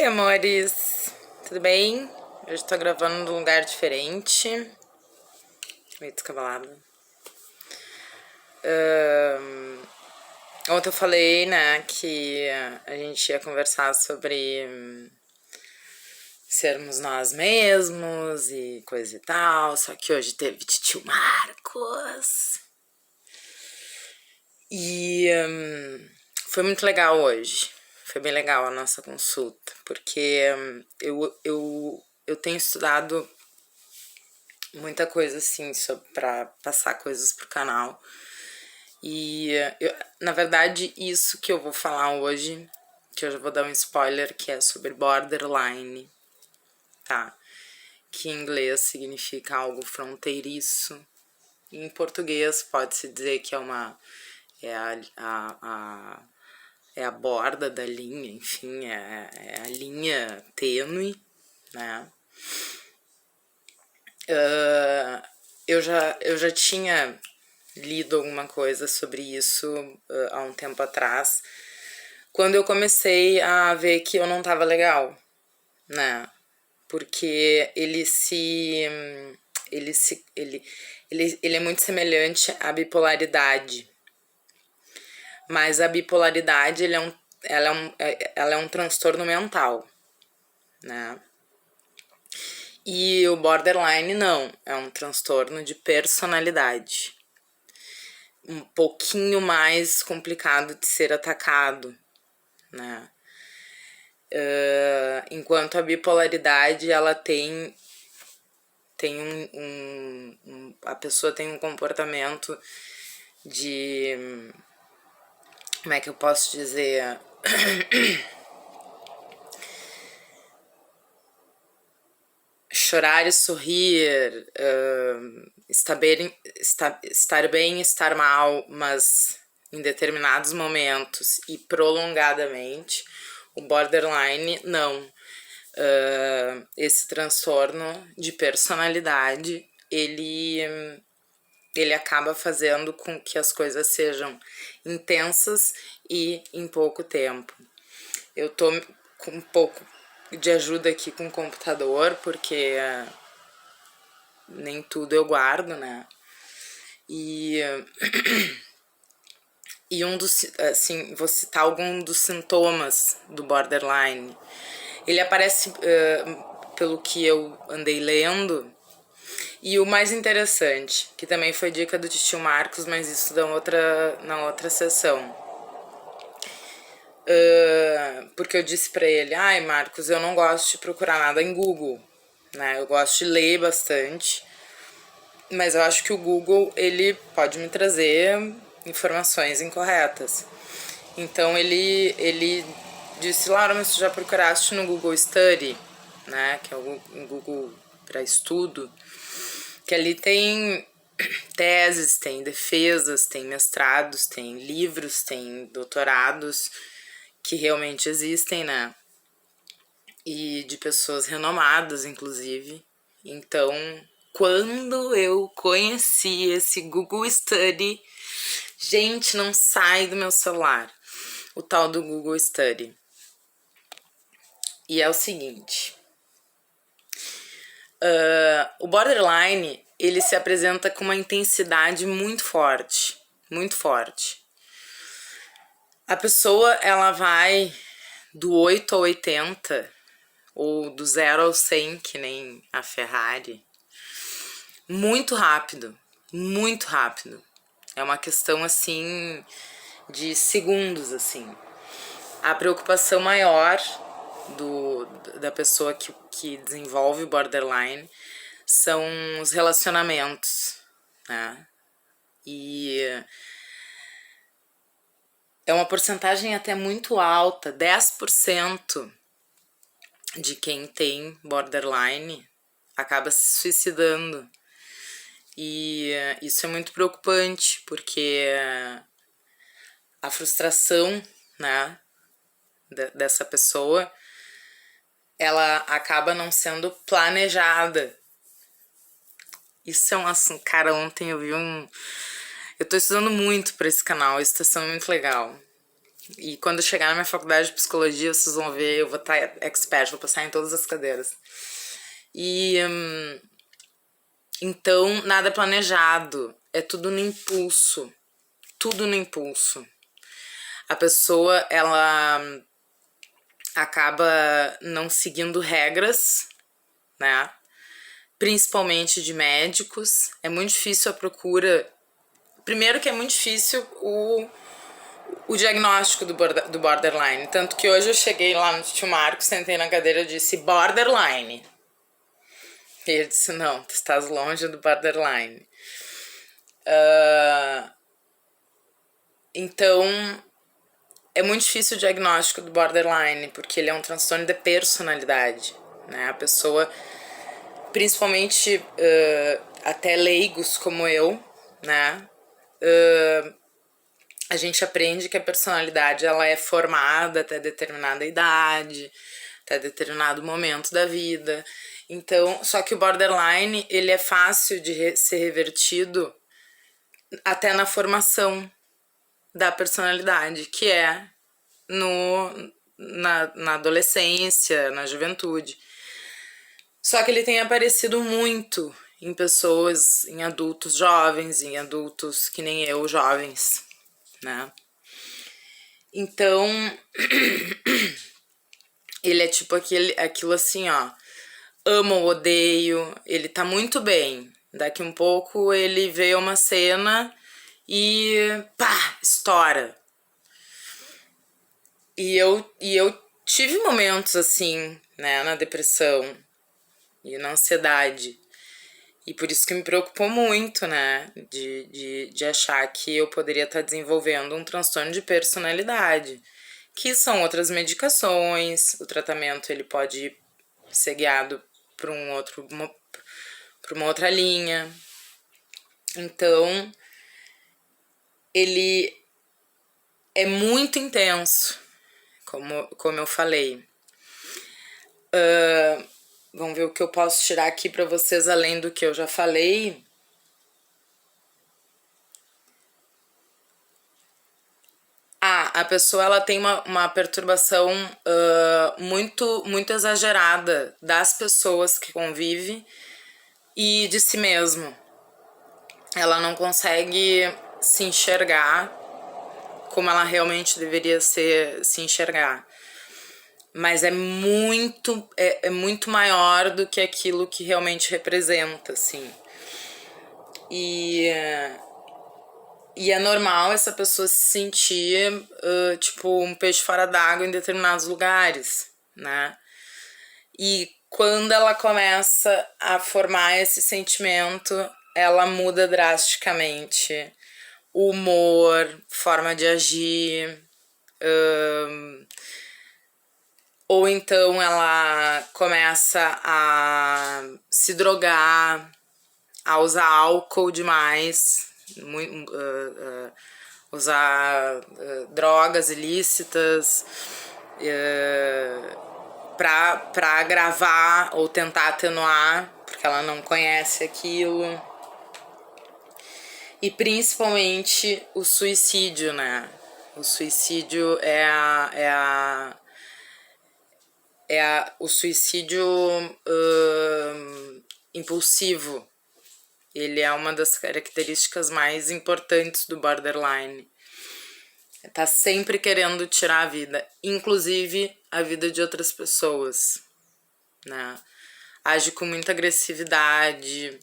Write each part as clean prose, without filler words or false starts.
amores! Tudo bem? Hoje tô gravando num lugar diferente. Meio descabalada. Ontem eu falei, né, que a gente ia conversar sobre sermos nós mesmos e coisa e tal. Só que hoje teve tio Marcos. E foi muito legal hoje. Foi bem legal a nossa consulta, porque eu tenho estudado muita coisa assim pra passar coisas pro canal. E na verdade, isso que eu vou falar hoje, que eu já vou dar um spoiler, que é sobre borderline, tá? Que em inglês significa algo fronteiriço. Em português pode-se dizer que é a borda da linha, enfim, é a linha tênue, né? Eu já tinha lido alguma coisa sobre isso há um tempo atrás, quando eu comecei a ver que eu não tava legal, né? Porque ele é muito semelhante à bipolaridade. Mas a bipolaridade, ela é um transtorno mental, né? E o borderline não, é um transtorno de personalidade. Um pouquinho mais complicado de ser atacado, né? Enquanto a bipolaridade, ela tem a pessoa tem um comportamento de... Como é que eu posso dizer? Chorar e sorrir, estar bem e estar mal, mas em determinados momentos e prolongadamente. O borderline, não. Esse transtorno de personalidade, ele acaba fazendo com que as coisas sejam intensas e em pouco tempo. Eu tô com um pouco de ajuda aqui com o computador, porque nem tudo eu guardo, né? E assim, vou citar algum dos sintomas do borderline. Ele aparece, pelo que eu andei lendo, e o mais interessante, que também foi dica do tio Marcos, mas isso na outra sessão. Porque eu disse pra ele, ai Marcos, eu não gosto de procurar nada em Google, né? Eu gosto de ler bastante, mas eu acho que o Google, ele pode me trazer informações incorretas. Então ele disse, Laura, mas tu já procuraste no Google Study, né? Que é um Google para estudo, que ali tem teses, tem defesas, tem mestrados, tem livros, tem doutorados que realmente existem, né? E de pessoas renomadas, inclusive. Então, quando eu conheci esse Google Study, gente, não sai do meu celular o tal do Google Study. E é o seguinte, o borderline, ele se apresenta com uma intensidade muito forte, muito forte. A pessoa, ela vai do 8 ao 80, ou do 0 ao 100, que nem a Ferrari, muito rápido, muito rápido. É uma questão, assim, de segundos, assim. A preocupação maior da pessoa que desenvolve borderline são os relacionamentos, né? E é uma porcentagem até muito alta, 10% de quem tem borderline acaba se suicidando. E isso é muito preocupante, porque a frustração, né, dessa pessoa, ela acaba não sendo planejada. Isso é um assunto... Cara, ontem eu vi eu tô estudando muito pra esse canal, isso tá sendo muito legal. E quando eu chegar na minha faculdade de psicologia, vocês vão ver, eu vou estar expert, vou passar em todas as cadeiras. E então, nada planejado, é tudo no impulso. Tudo no impulso. A pessoa, ela acaba não seguindo regras, né? Principalmente de médicos. É muito difícil a procura. Primeiro que é muito difícil o diagnóstico do borderline. Tanto que hoje eu cheguei lá no tio Marcos, sentei na cadeira e disse borderline. E ele disse, não, tu estás longe do borderline. Então, é muito difícil o diagnóstico do borderline, porque ele é um transtorno de personalidade, né? A pessoa, principalmente até leigos como eu, né? A gente aprende que a personalidade ela é formada até determinada idade, até determinado momento da vida. Então, só que o borderline, ele é fácil de ser revertido até na formação da personalidade, que é na adolescência, na juventude. Só que ele tem aparecido muito em pessoas, em adultos jovens, em adultos que nem eu, jovens, né? Então, ele é tipo aquilo assim, ó, amo ou odeio, ele tá muito bem. Daqui um pouco ele vê uma cena e pá, estoura. E eu tive momentos assim, né, na depressão e na ansiedade. E por isso que me preocupou muito, né, de achar que eu poderia estar desenvolvendo um transtorno de personalidade, que são outras medicações, o tratamento ele pode ser guiado para para uma outra linha. Então, ele é muito intenso, como eu falei. Vamos ver o que eu posso tirar aqui para vocês, além do que eu já falei. A pessoa ela tem uma perturbação muito exagerada das pessoas que convive e de si mesmo. Ela não consegue se enxergar como ela realmente deveria se enxergar. Mas é muito maior do que aquilo que realmente representa, assim. E é normal essa pessoa se sentir, tipo, um peixe fora d'água em determinados lugares, né? E quando ela começa a formar esse sentimento, ela muda drasticamente o humor, forma de agir, ou então ela começa a se drogar, a usar álcool demais, usar drogas ilícitas para agravar ou tentar atenuar, porque ela não conhece aquilo. E principalmente o suicídio, né? O suicídio o suicídio impulsivo. Ele é uma das características mais importantes do borderline. Tá sempre querendo tirar a vida, inclusive a vida de outras pessoas, né? Age com muita agressividade,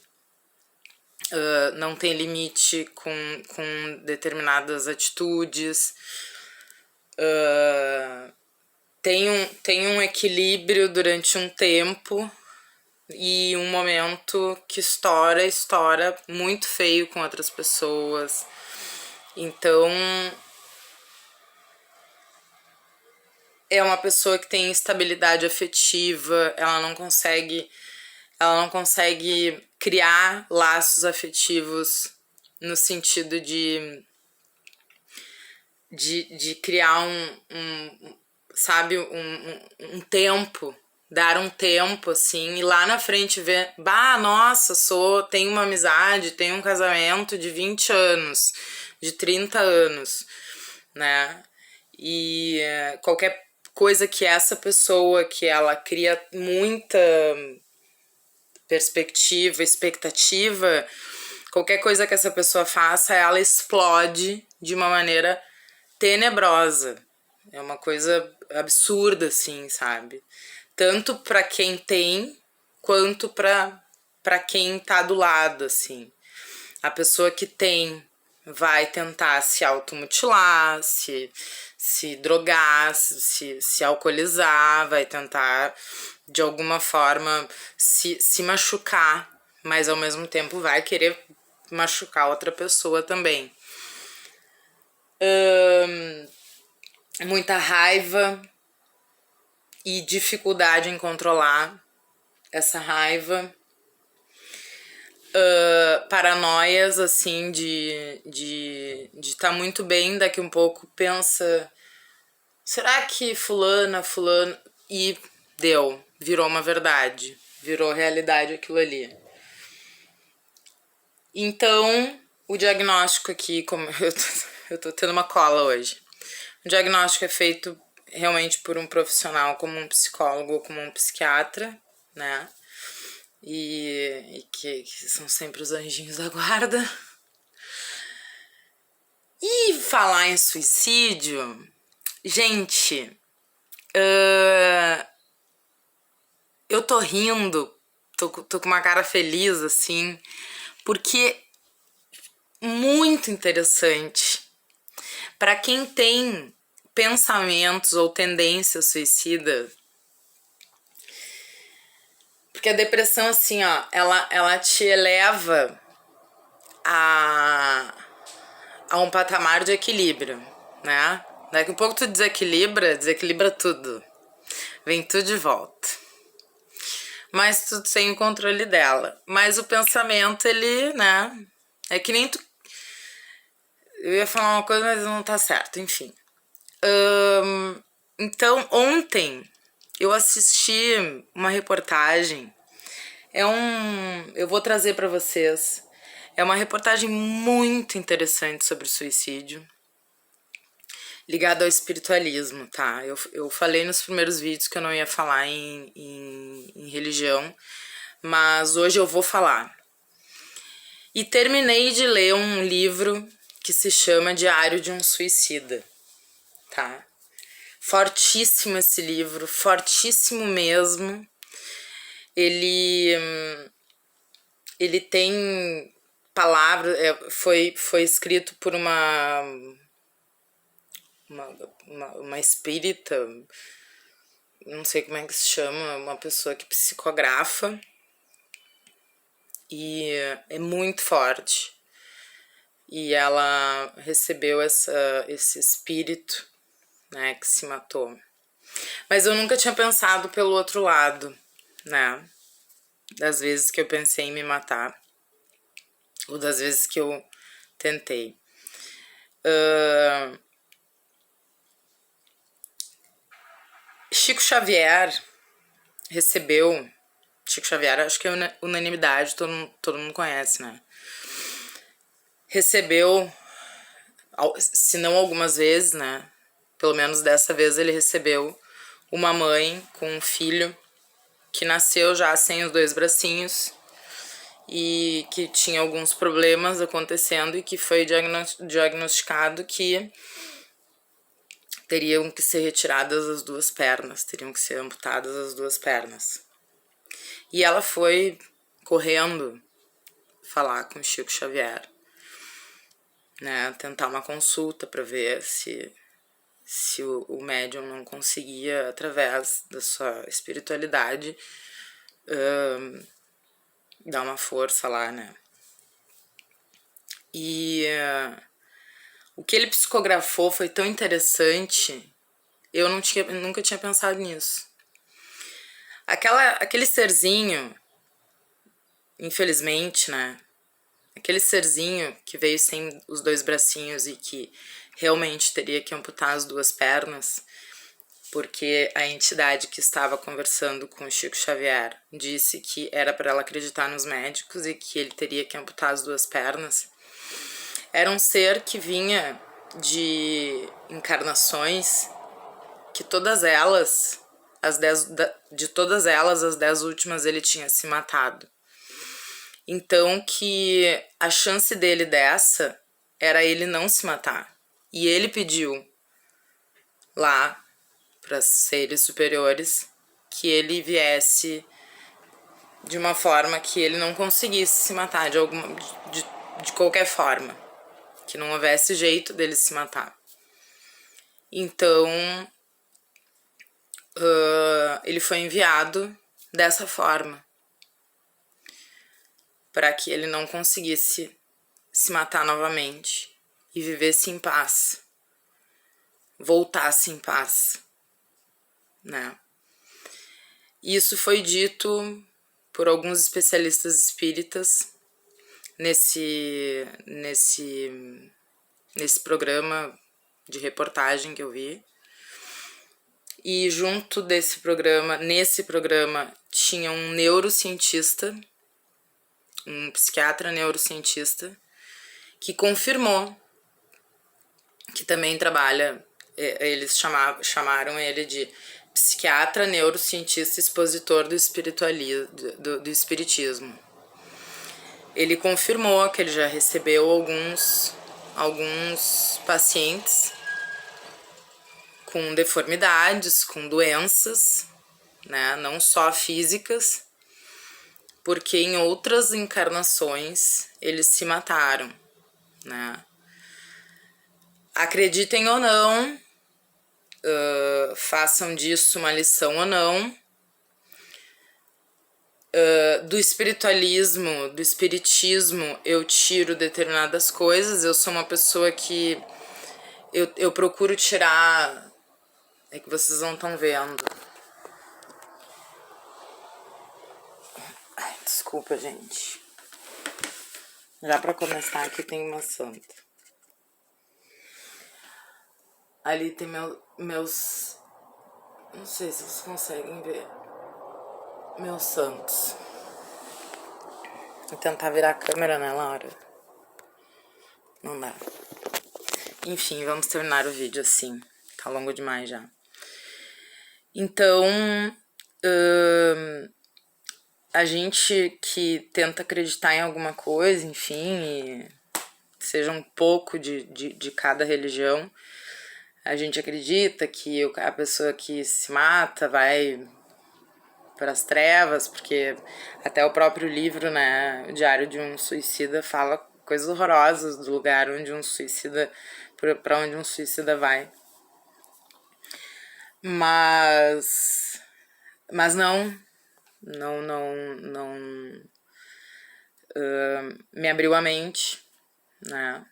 não tem limite com determinadas atitudes, tem um equilíbrio durante um tempo e um momento que estoura muito feio com outras pessoas. Então, é uma pessoa que tem instabilidade afetiva, ela não consegue criar laços afetivos no sentido de criar sabe, um tempo, dar um tempo, assim, e lá na frente ver, nossa, tenho uma amizade, tenho um casamento de 20 anos, de 30 anos, né? e qualquer coisa que essa pessoa, que ela cria muita perspectiva, expectativa, qualquer coisa que essa pessoa faça, ela explode de uma maneira tenebrosa. É uma coisa absurda, assim, sabe? Tanto pra quem tem, quanto pra quem tá do lado, assim. A pessoa que tem vai tentar se automutilar, se drogar, se alcoolizar, vai tentar de alguma forma se machucar, mas ao mesmo tempo vai querer machucar outra pessoa também. Muita raiva e dificuldade em controlar essa raiva. Paranoias, assim, de tá muito bem, daqui um pouco pensa, será que fulano, e virou uma verdade, virou realidade aquilo ali. Então, o diagnóstico aqui, como eu tô tendo uma cola hoje, o diagnóstico é feito realmente por um profissional, como um psicólogo ou como um psiquiatra, né? E que são sempre os anjinhos da guarda. E falar em suicídio, gente, eu tô rindo, tô com uma cara feliz, assim, porque muito interessante. Para quem tem pensamentos ou tendências suicidas, porque a depressão, assim, ó, ela te eleva a um patamar de equilíbrio, né? Daqui a pouco tu desequilibra tudo. Vem tudo de volta. Mas tu tem o controle dela. Mas o pensamento, ele, né? É que nem tu. Eu ia falar uma coisa, mas não tá certo, enfim. Então, ontem eu assisti uma reportagem. Eu vou trazer pra vocês. É uma reportagem muito interessante sobre suicídio, ligado ao espiritualismo, tá? Eu falei nos primeiros vídeos que eu não ia falar em religião, mas hoje eu vou falar. E terminei de ler um livro que se chama Diário de um Suicida, tá? Fortíssimo esse livro, fortíssimo mesmo. Ele tem palavras, foi escrito por uma espírita, não sei como é que se chama, uma pessoa que psicografa, e é muito forte. E ela recebeu esse espírito, né, que se matou. Mas eu nunca tinha pensado pelo outro lado, né, das vezes que eu pensei em me matar, ou das vezes que eu tentei. Chico Xavier recebeu... Chico Xavier, acho que é unanimidade, todo mundo conhece, né? Recebeu, se não algumas vezes, né? Pelo menos dessa vez ele recebeu uma mãe com um filho que nasceu já sem os 2 bracinhos e que tinha alguns problemas acontecendo e que foi diagnosticado que teriam que ser retiradas as 2 pernas, teriam que ser amputadas as 2 pernas. E ela foi correndo falar com o Chico Xavier, né, tentar uma consulta para ver se o médium não conseguia, através da sua espiritualidade, dar uma força lá, né. E o que ele psicografou foi tão interessante, eu nunca tinha pensado nisso. Aquele serzinho, infelizmente, né, aquele serzinho que veio sem os 2 bracinhos e que realmente teria que amputar as 2 pernas, porque a entidade que estava conversando com o Chico Xavier disse que era para ela acreditar nos médicos e que ele teria que amputar as 2 pernas, era um ser que vinha de encarnações que todas elas, de todas elas, as 10 últimas ele tinha se matado. Então que a chance dele dessa era ele não se matar. E ele pediu lá para seres superiores que ele viesse de uma forma que ele não conseguisse se matar de qualquer forma, que não houvesse jeito dele se matar. Então ele foi enviado dessa forma, para que ele não conseguisse se matar novamente e vivesse em paz, voltasse em paz, né? Isso foi dito por alguns especialistas espíritas nesse programa de reportagem que eu vi. E junto desse programa, nesse programa, tinha um neurocientista, um psiquiatra neurocientista, que confirmou que também trabalha, eles chamaram ele de psiquiatra neurocientista expositor do espiritismo. Ele confirmou que ele já recebeu alguns pacientes com deformidades, com doenças, né, não só físicas, porque em outras encarnações eles se mataram, né? Acreditem ou não, façam disso uma lição ou não, do espiritualismo, do espiritismo, eu tiro determinadas coisas. Eu sou uma pessoa que eu procuro tirar. É que vocês não estão vendo. Ai, desculpa, gente. Já pra começar, aqui tem uma santa. Ali tem meus... Não sei se vocês conseguem ver. Meus santos. Vou tentar virar a câmera, né, Laura? Não dá. Enfim, vamos terminar o vídeo assim. Tá longo demais já. Então, a gente que tenta acreditar em alguma coisa, enfim, seja um pouco de cada religião, a gente acredita que a pessoa que se mata vai para as trevas, porque até o próprio livro, né, o Diário de um Suicida, fala coisas horrorosas do lugar onde um suicida, para onde um suicida vai. Mas não me abriu a mente, né,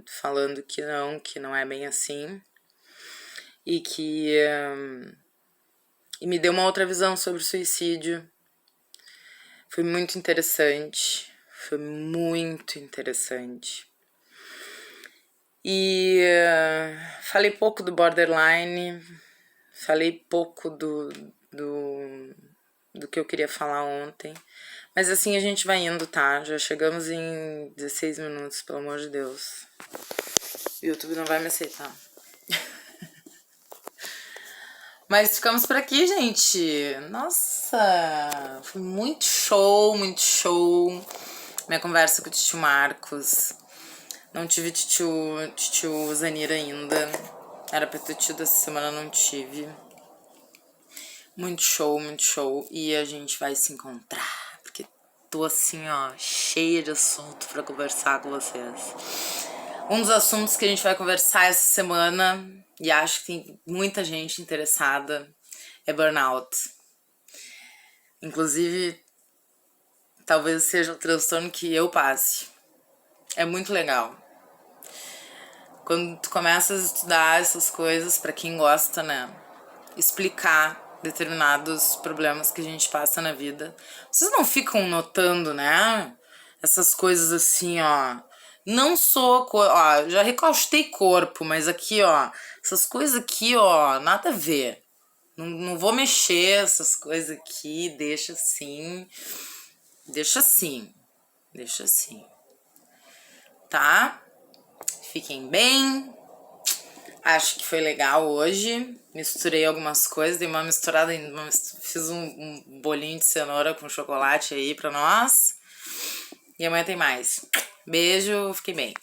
falando que não é bem assim, e que e me deu uma outra visão sobre o suicídio. Foi muito interessante, e falei pouco do borderline, falei pouco do que eu queria falar ontem. Mas assim a gente vai indo, tá? Já chegamos em 16 minutos, pelo amor de Deus. O YouTube não vai me aceitar. Mas ficamos por aqui, gente. Nossa, foi muito show, muito show. Minha conversa com o tio Marcos. Não tive tio Zanira ainda. Era pra ter tido essa semana, não tive. Muito show, muito show. E a gente vai se encontrar, porque tô assim, ó, cheia de assunto pra conversar com vocês. Um dos assuntos que a gente vai conversar essa semana, e acho que tem muita gente interessada, é burnout. Inclusive, talvez seja o transtorno que eu passe. É muito legal. Quando tu começa a estudar essas coisas, pra quem gosta, né, explicar determinados problemas que a gente passa na vida. Vocês não ficam notando, né? Essas coisas assim, ó. Não sou... Ó, já recaustei corpo, mas aqui, ó. Essas coisas aqui, ó, nada a ver. Não vou mexer essas coisas aqui. Deixa assim. Deixa assim. Deixa assim. Tá? Fiquem bem. Acho que foi legal hoje. Misturei algumas coisas, dei uma misturada, fiz um bolinho de cenoura com chocolate aí pra nós. E amanhã tem mais. Beijo, fiquem bem.